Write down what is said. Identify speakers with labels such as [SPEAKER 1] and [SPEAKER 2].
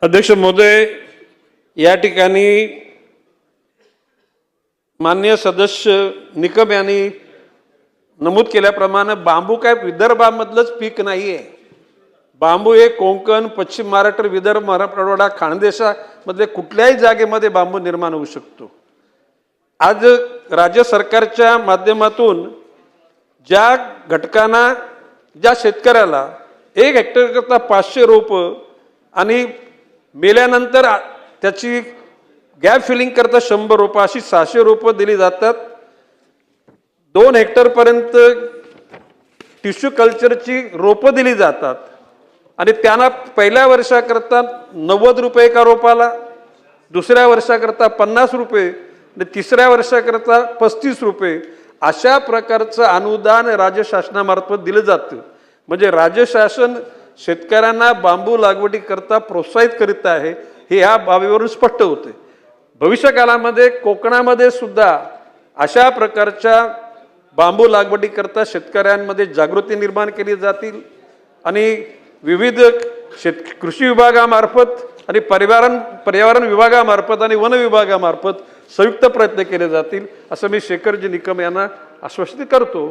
[SPEAKER 1] अध्यक्ष महोदय, या ठिकाणी माननीय सदस्य निकम यांनी नमूद केल्याप्रमाणे बांबू काय विदर्भामधलंच पीक नाहीये। बांबू हे कोकण, पश्चिम महाराष्ट्र, विदर्भ, मराठवाडा, खानदेशामध्ये कुठल्याही जागेमध्ये बांबू निर्माण होऊ शकतो। आज राज्य सरकारच्या माध्यमातून ज्या घटकांना, ज्या शेतकऱ्याला 1 हेक्टर करता 500 रोप आणि मेल्यानंतर त्याची गॅप फिलिंग करता 100 रोप अशी 600 रोप दिली जातात। 2 हेक्टर पर्यंत टिश्यू कल्चरची रोप दिली जातात आणि त्यांना पहिल्या वर्षाकरता 90 रुपये एका रोपाला, दुसऱ्या वर्षाकरता 50 रुपये आणि तिसऱ्या वर्षाकरता 35 रुपये अशा प्रकारचं अनुदान राज्य शासनामार्फत दिलं जातं। म्हणजे राज्य शासन शेतकऱ्यांना बांबू लागवडी करता प्रोत्साहित करीत आहे, हे या बाबीवरून स्पष्ट होते। भविष्य काळामध्ये कोकणामध्ये सुद्धा अशा प्रकारच्या बांबू लागवडी करता शेतकऱ्यांमध्ये जागृती निर्माण केली जातील आणि विविध कृषी विभागामार्फत आणि पर्यावरण विभागामार्फत आणि वन विभागामार्फत संयुक्त प्रयत्न केले जातील, असं मी शेखरजी निकम यांना आश्वस्त करतो।